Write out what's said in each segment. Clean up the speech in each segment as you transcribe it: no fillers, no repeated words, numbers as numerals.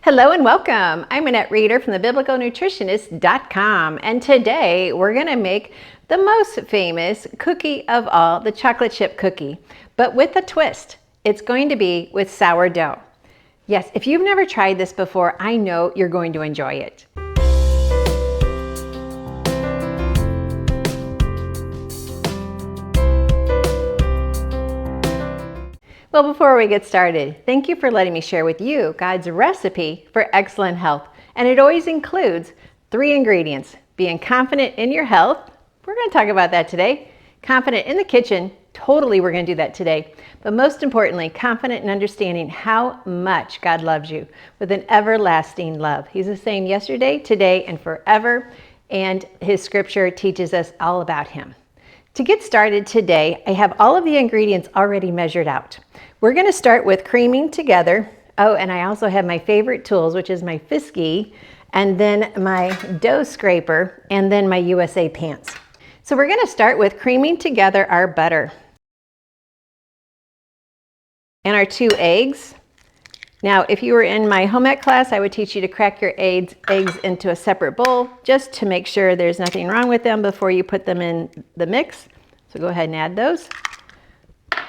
Hello and welcome. I'm Annette Reeder from thebiblicalnutritionist.com, and today we're going to make the most famous cookie of all, the chocolate chip cookie, but with a twist. It's going to be with sourdough. Yes, if you've never tried this before, I know you're going to enjoy it. Well, before we get started, thank you for letting me share with you God's recipe for excellent health. And it always includes 3 ingredients: being confident in your health. We're going to talk about that today. Confident in the kitchen. Totally, we're going to do that today. But most importantly, confident in understanding how much God loves you with an everlasting love. He's the same yesterday, today, and forever. And His scripture teaches us all about Him. To get started today, I have all of the ingredients already measured out. We're going to start with creaming together. Oh, and I also have my favorite tools, which is my Fisky, and then my dough scraper, and then my USA pants. So we're going to start with creaming together our butter and our 2 eggs. Now, if you were in my home ec class, I would teach you to crack your eggs into a separate bowl just to make sure there's nothing wrong with them before you put them in the mix. So go ahead and add those.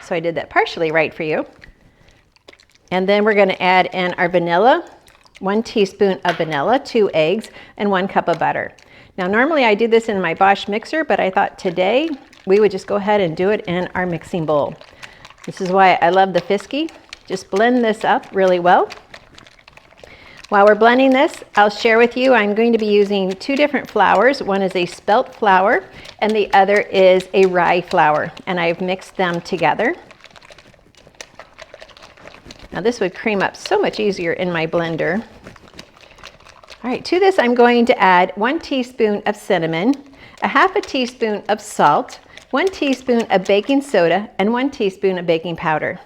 So I did that partially right for you. And then we're going to add in our vanilla, 1 teaspoon of vanilla, 2 eggs, and 1 cup of butter. Now, normally I do this in my Bosch mixer, but I thought today we would just go ahead and do it in our mixing bowl. This is why I love the Fisky. Just blend this up really well. While we're blending this, I'll share with you, I'm going to be using 2 different flours. One is a spelt flour and the other is a rye flour, and I've mixed them together. Now this would cream up so much easier in my blender. All right, to this I'm going to add 1 teaspoon of cinnamon, a half a teaspoon of salt, 1 teaspoon of baking soda, and 1 teaspoon of baking powder.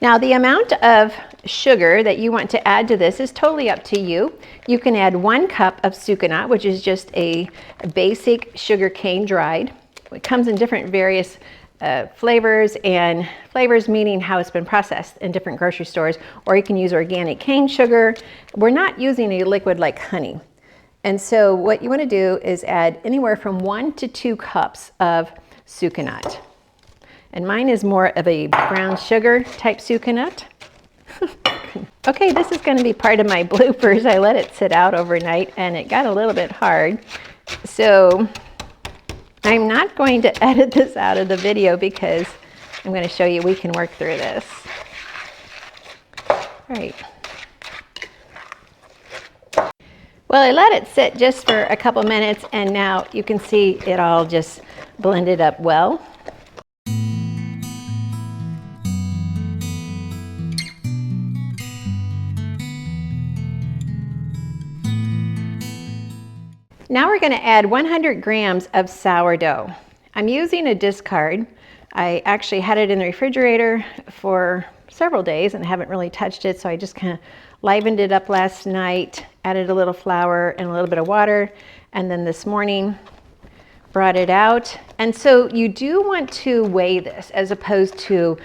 Now, the amount of sugar that you want to add to this is totally up to you. You can add 1 cup of sucanat, which is just a basic sugar cane dried. It comes in different various flavors, and flavors meaning how it's been processed in different grocery stores, or you can use organic cane sugar. We're not using a liquid like honey. And so what you want to do is add anywhere from 1 to 2 cups of sucanat. And mine is more of a brown sugar type sucanat. Okay, this is going to be part of my bloopers. I let it sit out overnight and it got a little bit hard. So I'm not going to edit this out of the video because I'm going to show you we can work through this. All right. Well, I let it sit just for a couple minutes and now you can see it all just blended up well. Now we're going to add 100 grams of sourdough. I'm using a discard. I actually had it in the refrigerator for several days and haven't really touched it, so I just kind of livened it up last night, added a little flour and a little bit of water, and then this morning brought it out. And so you do want to weigh this as opposed to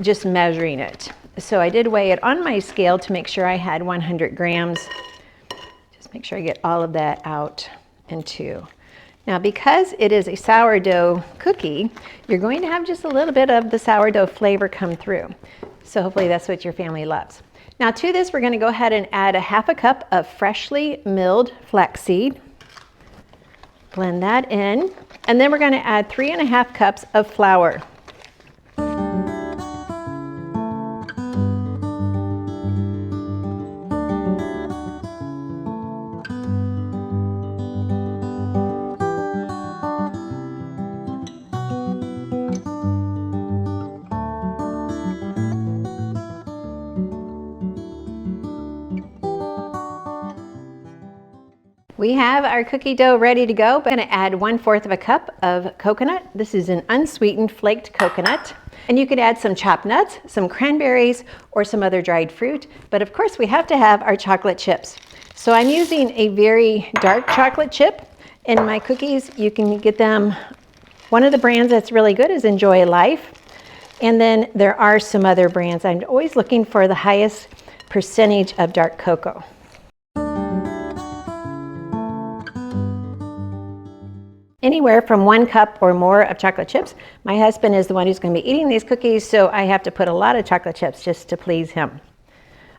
just measuring it. So I did weigh it on my scale to make sure I had 100 grams. Just make sure I get all of that out. Now, because it is a sourdough cookie, you're going to have just a little bit of the sourdough flavor come through. So hopefully that's what your family loves. Now to this, we're going to go ahead and add a half a cup of freshly milled flaxseed. Blend that in. And then we're going to add 3.5 cups of flour. We have our cookie dough ready to go. I'm going to add 1/4 cup of coconut. This is an unsweetened flaked coconut. And you could add some chopped nuts, some cranberries, or some other dried fruit. But of course, we have to have our chocolate chips. So I'm using a very dark chocolate chip in my cookies. You can get them, one of the brands that's really good is Enjoy Life. And then there are some other brands. I'm always looking for the highest percentage of dark cocoa. Anywhere from 1 cup or more of chocolate chips. My husband is the one who's going to be eating these cookies, so I have to put a lot of chocolate chips just to please him.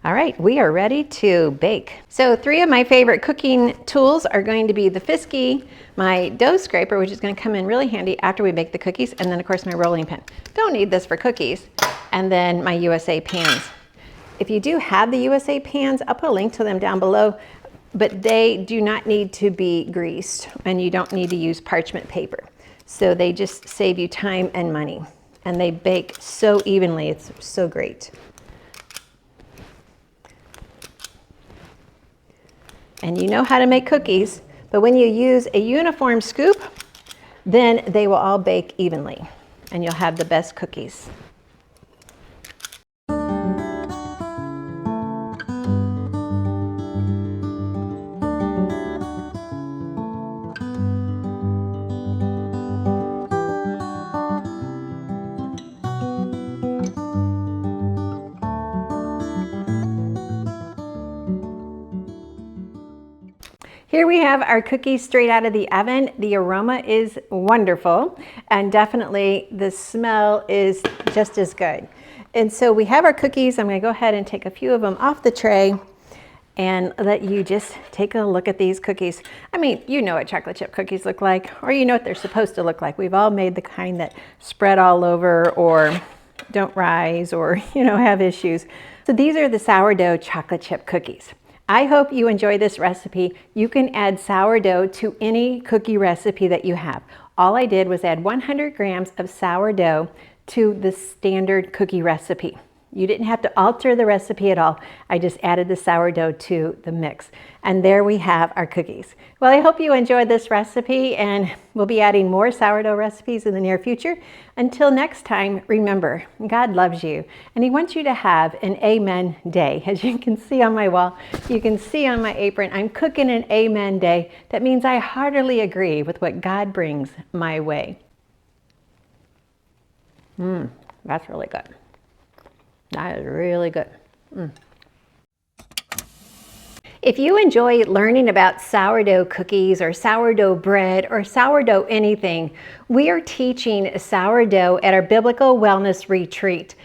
All right, we are ready to bake. So 3 of my favorite cooking tools are going to be the Fisky, my dough scraper, which is going to come in really handy after we bake the cookies, and then of course my rolling pin. Don't need this for cookies. And then my USA pans. If you do have the USA pans, I'll put a link to them down below, but they do not need to be greased, and you don't need to use parchment paper. So they just save you time and money, and they bake so evenly. It's so great. And you know how to make cookies, but when you use a uniform scoop, then they will all bake evenly, and you'll have the best cookies. Here we have our cookies straight out of the oven. The aroma is wonderful, and definitely the smell is just as good. And so we have our cookies. I'm going to go ahead and take a few of them off the tray and let you just take a look at these cookies. I mean, you know what chocolate chip cookies look like, or you know what they're supposed to look like. We've all made the kind that spread all over or don't rise or, have issues. So these are the sourdough chocolate chip cookies. I hope you enjoy this recipe. You can add sourdough to any cookie recipe that you have. All I did was add 100 grams of sourdough to the standard cookie recipe. You didn't have to alter the recipe at all. I just added the sourdough to the mix. And there we have our cookies. Well, I hope you enjoyed this recipe, and we'll be adding more sourdough recipes in the near future. Until next time, remember, God loves you, and He wants you to have an amen day. As you can see on my wall, you can see on my apron, I'm cooking an amen day. That means I heartily agree with what God brings my way. That's really good. That is really good. If you enjoy learning about sourdough cookies or sourdough bread or sourdough anything, we are teaching sourdough at our Biblical Wellness Retreat.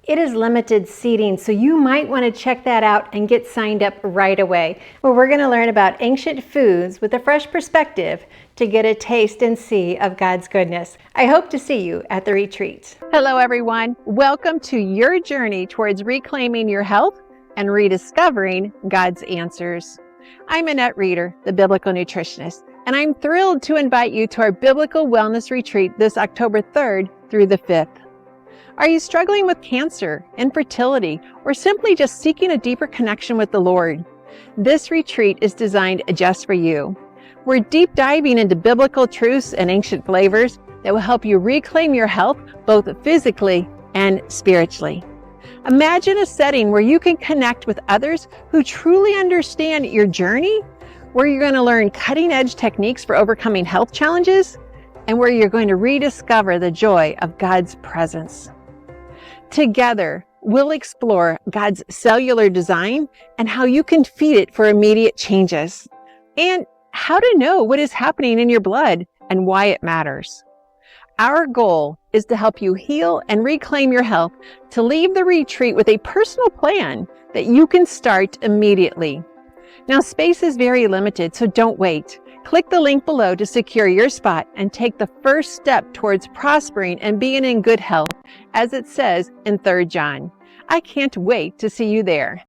It is limited seating, so you might want to check that out and get signed up right away, where we're going to learn about ancient foods with a fresh perspective to get a taste and see of God's goodness. I hope to see you at the retreat. Hello, everyone. Welcome to your journey towards reclaiming your health and rediscovering God's answers. I'm Annette Reeder, the Biblical Nutritionist, and I'm thrilled to invite you to our Biblical Wellness Retreat this October 3rd through the 5th. Are you struggling with cancer, infertility, or simply just seeking a deeper connection with the Lord? This retreat is designed just for you. We're deep diving into biblical truths and ancient flavors that will help you reclaim your health both physically and spiritually. Imagine a setting where you can connect with others who truly understand your journey, where you're going to learn cutting-edge techniques for overcoming health challenges, and where you're going to rediscover the joy of God's presence. Together, we'll explore God's cellular design and how you can feed it for immediate changes, and how to know what is happening in your blood and why it matters. Our goal is to help you heal and reclaim your health, to leave the retreat with a personal plan that you can start immediately. Now, space is very limited, so don't wait. Click the link below to secure your spot and take the first step towards prospering and being in good health, as it says in 3 John. I can't wait to see you there.